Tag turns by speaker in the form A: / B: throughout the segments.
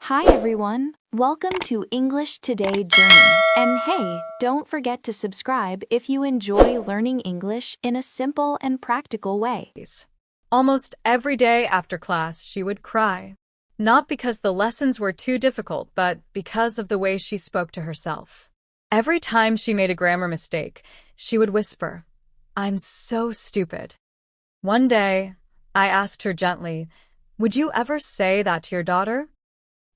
A: Hi everyone, welcome to English Today Journey. And hey, don't forget to subscribe if you enjoy learning English in a simple and practical way.
B: Almost every day after class, she would cry. Not because the lessons were too difficult, but because of the way she spoke to herself. Every time she made a grammar mistake, she would whisper, "I'm so stupid." One day, I asked her gently, "Would you ever say that to your daughter?"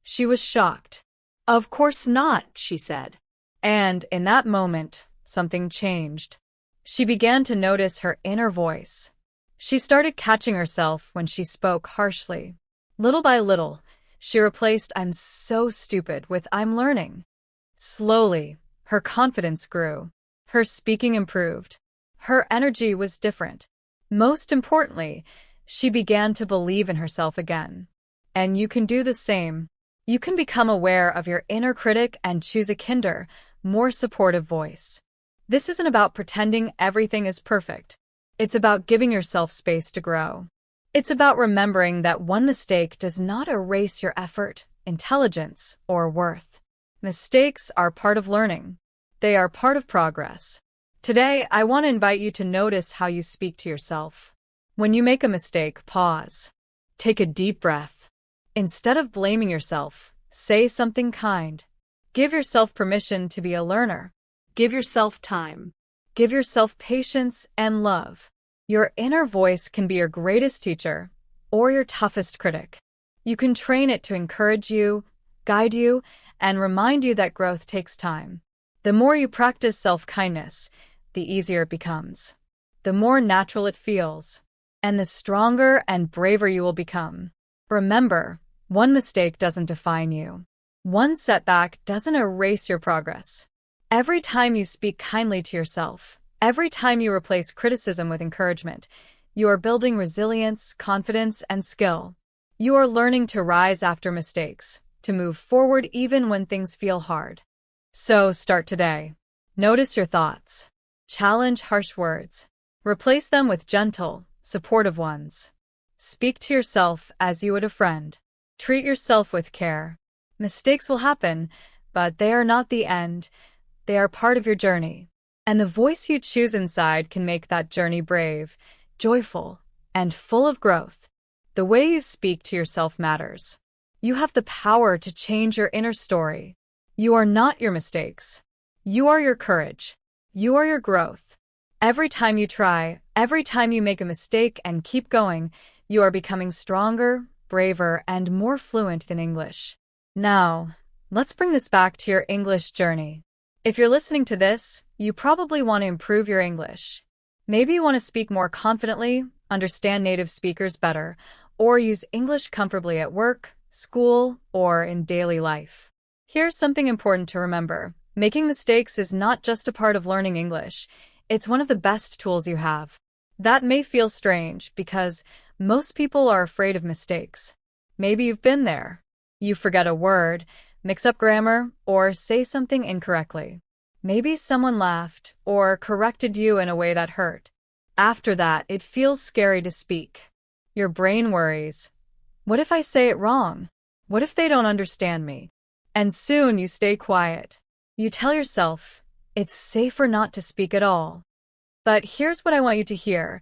B: She was shocked.
C: Of course not, she said.
B: And in that moment, something changed. She began to notice her inner voice. She started catching herself when she spoke harshly. Little by little, she replaced "I'm so stupid" with "I'm learning." Slowly, her confidence grew. Her speaking improved. Her energy was different. Most importantly, she began to believe in herself again. And you can do the same. You can become aware of your inner critic and choose a kinder, more supportive voice. This isn't about pretending everything is perfect. It's about giving yourself space to grow. It's about remembering that one mistake does not erase your effort, intelligence, or worth. Mistakes are part of learning. They are part of progress. Today, I want to invite you to notice how you speak to yourself. When you make a mistake, pause. Take a deep breath. Instead of blaming yourself, say something kind. Give yourself permission to be a learner.
C: Give yourself time.
B: Give yourself patience and love. Your inner voice can be your greatest teacher or your toughest critic. You can train it to encourage you, guide you, and remind you that growth takes time. The more you practice self-kindness, the easier it becomes. The more natural it feels, and the stronger and braver you will become. Remember, one mistake doesn't define you. One setback doesn't erase your progress. Every time you speak kindly to yourself, every time you replace criticism with encouragement, you are building resilience, confidence, and skill. You are learning to rise after mistakes, to move forward even when things feel hard. So start today. Notice your thoughts. Challenge harsh words. Replace them with gentle, supportive ones. Speak to yourself as you would a friend. Treat yourself with care. Mistakes will happen, but they are not the end. They are part of your journey. And the voice you choose inside can make that journey brave, joyful, and full of growth. The way you speak to yourself matters. You have the power to change your inner story. You are not your mistakes. You are your courage. You are your growth. Every time you try, every time you make a mistake and keep going, you are becoming stronger, braver, and more fluent in English. Now, let's bring this back to your English journey. If you're listening to this, you probably want to improve your English. Maybe you want to speak more confidently, understand native speakers better, or use English comfortably at work, school, or in daily life. Here's something important to remember. Making mistakes is not just a part of learning English. It's one of the best tools you have. That may feel strange because most people are afraid of mistakes. Maybe you've been there. You forget a word, mix up grammar, or say something incorrectly. Maybe someone laughed or corrected you in a way that hurt. After that, it feels scary to speak. Your brain worries. What if I say it wrong? What if they don't understand me? And soon you stay quiet. You tell yourself, it's safer not to speak at all. But here's what I want you to hear.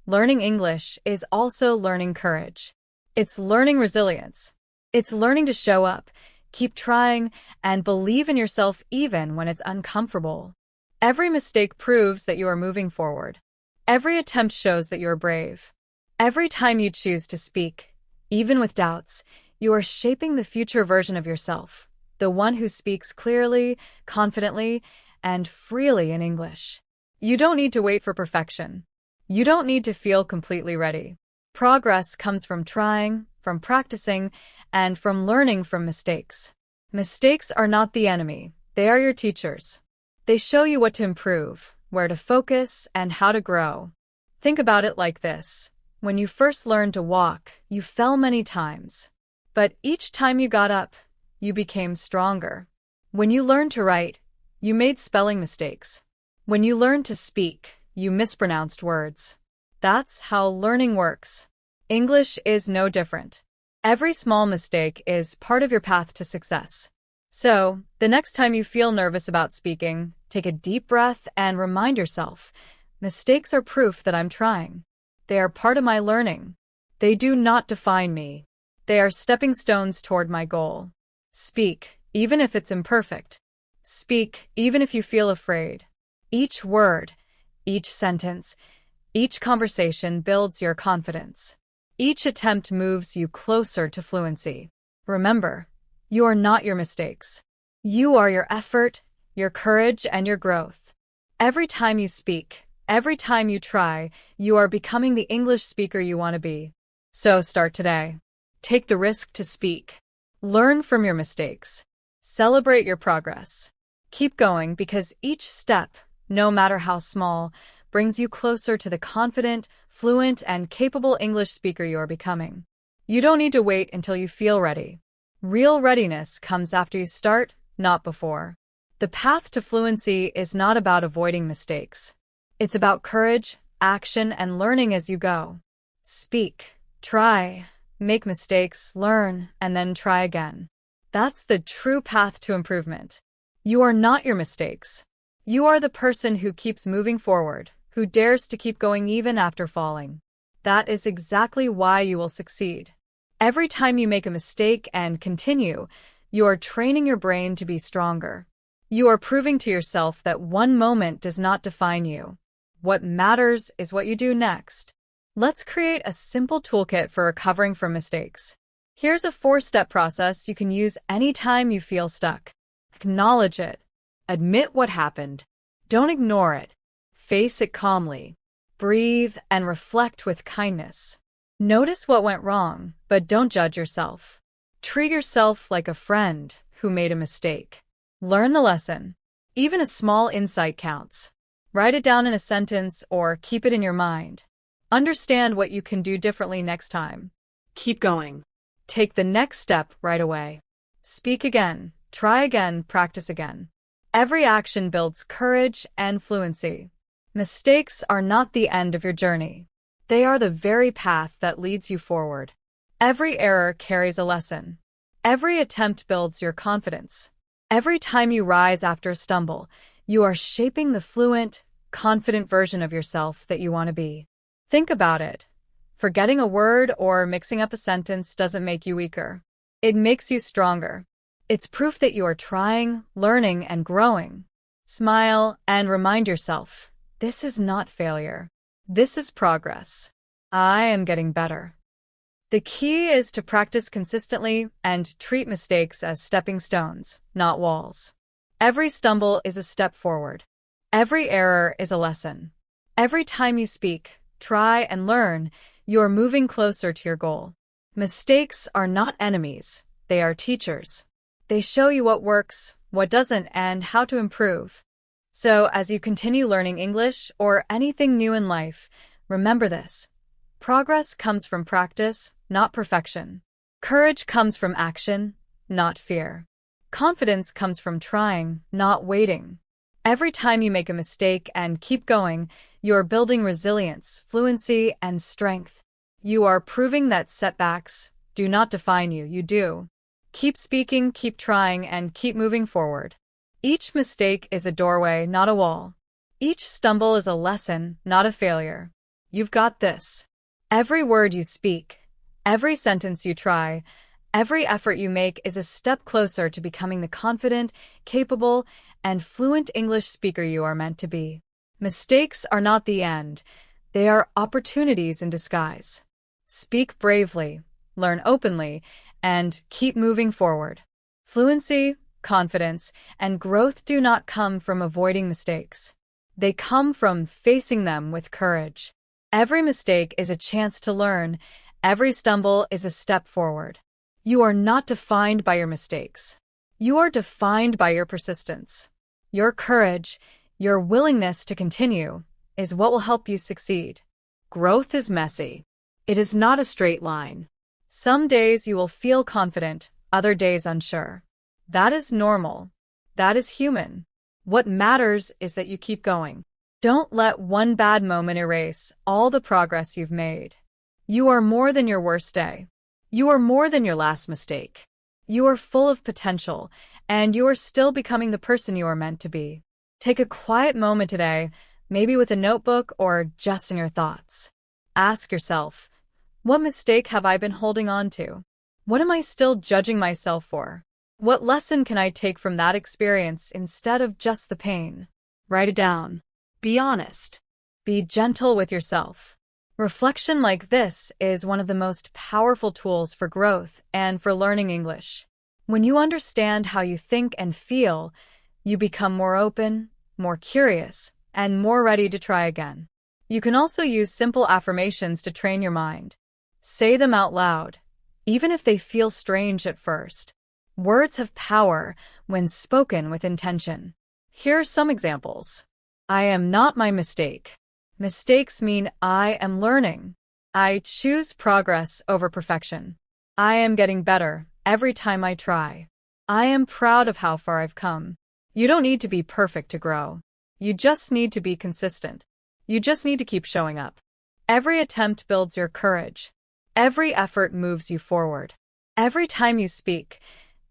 B: Learning English is also learning courage. It's learning resilience. It's learning to show up, keep trying, and believe in yourself even when it's uncomfortable. Every mistake proves that you are moving forward. Every attempt shows that you are brave. Every time you choose to speak, even with doubts, you are shaping the future version of yourself, the one who speaks clearly, confidently, and freely in English. You don't need to wait for perfection. You don't need to feel completely ready. Progress comes from trying, from practicing, and from learning from mistakes. Mistakes are not the enemy. They are your teachers. They show you what to improve, where to focus, and how to grow. Think about it like this. When you first learned to walk, you fell many times. But each time you got up, you became stronger. When you learned to write, you made spelling mistakes. When you learned to speak, you mispronounced words. That's how learning works. English is no different. Every small mistake is part of your path to success. So, the next time you feel nervous about speaking, take a deep breath and remind yourself, mistakes are proof that I'm trying. They are part of my learning. They do not define me. They are stepping stones toward my goal. Speak, even if it's imperfect. Speak, even if you feel afraid. Each word, each sentence, each conversation builds your confidence. Each attempt moves you closer to fluency. Remember, you are not your mistakes. You are your effort, your courage, and your growth. Every time you speak, every time you try, you are becoming the English speaker you want to be. So start today. Take the risk to speak. Learn from your mistakes. Celebrate your progress. Keep going because each step, no matter how small, brings you closer to the confident, fluent, and capable English speaker you are becoming. You don't need to wait until you feel ready. Real readiness comes after you start, not before. The path to fluency is not about avoiding mistakes. It's about courage, action, and learning as you go. Speak, try, make mistakes, learn, and then try again. That's the true path to improvement. You are not your mistakes. You are the person who keeps moving forward, who dares to keep going even after falling. That is exactly why you will succeed. Every time you make a mistake and continue, you are training your brain to be stronger. You are proving to yourself that one moment does not define you. What matters is what you do next. Let's create a simple toolkit for recovering from mistakes. Here's a 4-step process you can use anytime you feel stuck. Acknowledge it. Admit what happened. Don't ignore it. Face it calmly. Breathe and reflect with kindness. Notice what went wrong, but don't judge yourself. Treat yourself like a friend who made a mistake. Learn the lesson. Even a small insight counts. Write it down in a sentence or keep it in your mind. Understand what you can do differently next time.
C: Keep going.
B: Take the next step right away. Speak again, try again, practice again. Every action builds courage and fluency. Mistakes are not the end of your journey. They are the very path that leads you forward. Every error carries a lesson. Every attempt builds your confidence. Every time you rise after a stumble, you are shaping the fluent, confident version of yourself that you want to be. Think about it. Forgetting a word or mixing up a sentence doesn't make you weaker. It makes you stronger. It's proof that you are trying, learning, and growing. Smile and remind yourself, this is not failure. This is progress. I am getting better. The key is to practice consistently and treat mistakes as stepping stones, not walls. Every stumble is a step forward. Every error is a lesson. Every time you speak, try, and learn, you are moving closer to your goal. Mistakes are not enemies. They are teachers. They show you what works, what doesn't, and how to improve. So, as you continue learning English or anything new in life, remember this. Progress comes from practice, not perfection. Courage comes from action, not fear. Confidence comes from trying, not waiting. Every time you make a mistake and keep going, you are building resilience, fluency, and strength. You are proving that setbacks do not define you, you do. Keep speaking, keep trying, and keep moving forward. Each mistake is a doorway, not a wall. Each stumble is a lesson, not a failure. You've got this. Every word you speak, every sentence you try, every effort you make is a step closer to becoming the confident, capable, and fluent English speaker you are meant to be. Mistakes are not the end. They are opportunities in disguise. Speak bravely, learn openly, and keep moving forward. Fluency, confidence, and growth do not come from avoiding mistakes. They come from facing them with courage. Every mistake is a chance to learn. Every stumble is a step forward. You are not defined by your mistakes. You are defined by your persistence. Your courage, your willingness to continue, is what will help you succeed. Growth is messy. It is not a straight line. Some days you will feel confident, other days unsure. That is normal. That is human. What matters is that you keep going. Don't let one bad moment erase all the progress you've made. You are more than your worst day. You are more than your last mistake. You are full of potential, and you are still becoming the person you are meant to be. Take a quiet moment today, maybe with a notebook or just in your thoughts. Ask yourself, what mistake have I been holding on to? What am I still judging myself for? What lesson can I take from that experience instead of just the pain?
C: Write it down. Be honest.
B: Be gentle with yourself. Reflection like this is one of the most powerful tools for growth and for learning English. When you understand how you think and feel, you become more open, more curious, and more ready to try again. You can also use simple affirmations to train your mind. Say them out loud, even if they feel strange at first. Words have power when spoken with intention. Here are some examples. I am not my mistake. Mistakes mean I am learning. I choose progress over perfection. I am getting better every time I try. I am proud of how far I've come. You don't need to be perfect to grow. You just need to be consistent. You just need to keep showing up. Every attempt builds your courage. Every effort moves you forward. Every time you speak,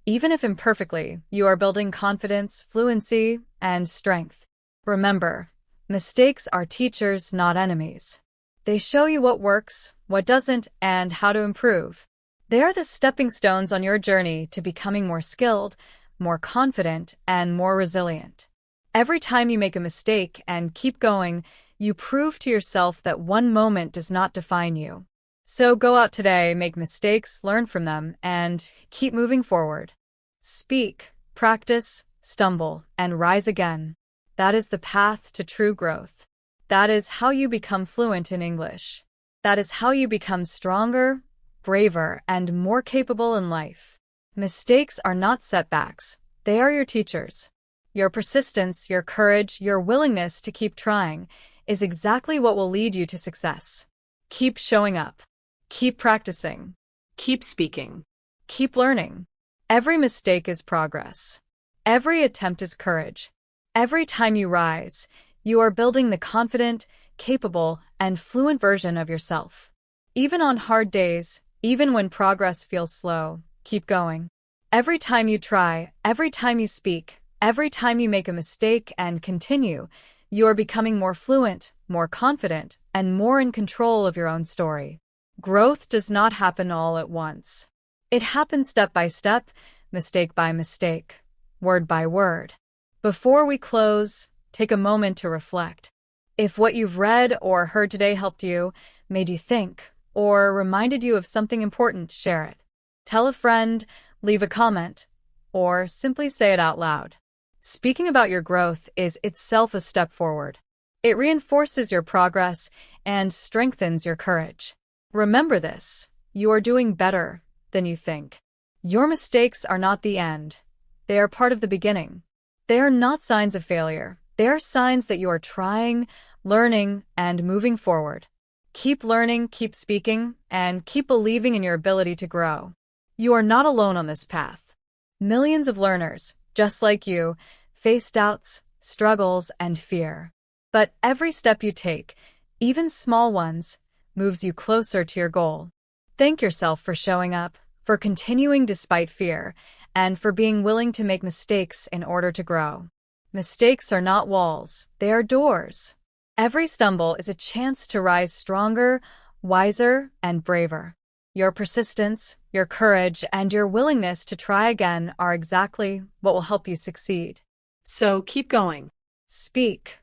B: even if imperfectly, you are building confidence, fluency, and strength. Remember, mistakes are teachers, not enemies. They show you what works, what doesn't, and how to improve. They are the stepping stones on your journey to becoming more skilled, more confident, and more resilient. Every time you make a mistake and keep going, you prove to yourself that one moment does not define you. So go out today, make mistakes, learn from them, and keep moving forward. Speak, practice, stumble, and rise again. That is the path to true growth. That is how you become fluent in English. That is how you become stronger, braver, and more capable in life. Mistakes are not setbacks. They are your teachers. Your persistence, your courage, your willingness to keep trying is exactly what will lead you to success. Keep showing up. Keep practicing.
C: Keep speaking.
B: Keep learning. Every mistake is progress. Every attempt is courage. Every time you rise, you are building the confident, capable, and fluent version of yourself. Even on hard days, even when progress feels slow, keep going. Every time you try, every time you speak, every time you make a mistake and continue, you are becoming more fluent, more confident, and more in control of your own story. Growth does not happen all at once. It happens step by step, mistake by mistake, word by word. Before we close, take a moment to reflect. If what you've read or heard today helped you, made you think, or reminded you of something important, share it. Tell a friend, leave a comment, or simply say it out loud. Speaking about your growth is itself a step forward. It reinforces your progress and strengthens your courage. Remember this, you are doing better than you think. Your mistakes are not the end. They are part of the beginning. They are not signs of failure. They are signs that you are trying, learning, and moving forward. Keep learning, keep speaking, and keep believing in your ability to grow. You are not alone on this path. Millions of learners, just like you, face doubts, struggles, and fear. But every step you take, even small ones, moves you closer to your goal. Thank yourself for showing up, for continuing despite fear, and for being willing to make mistakes in order to grow. Mistakes are not walls, they are doors. Every stumble is a chance to rise stronger, wiser, and braver. Your persistence, your courage, and your willingness to try again are exactly what will help you succeed.
C: So keep going.
B: Speak,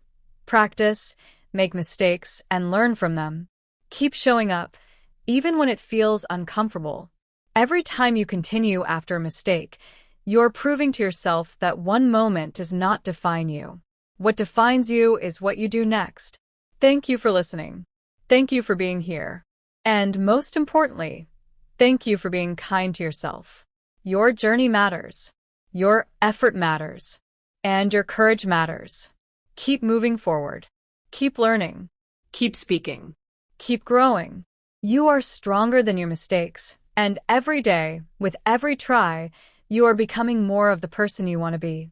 B: practice, make mistakes, and learn from them. Keep showing up, even when it feels uncomfortable. Every time you continue after a mistake, you're proving to yourself that one moment does not define you. What defines you is what you do next. Thank you for listening. Thank you for being here. And most importantly, thank you for being kind to yourself. Your journey matters. Your effort matters. And your courage matters. Keep moving forward. Keep learning.
C: Keep speaking.
B: Keep growing. You are stronger than your mistakes, and every day, with every try, you are becoming more of the person you want to be.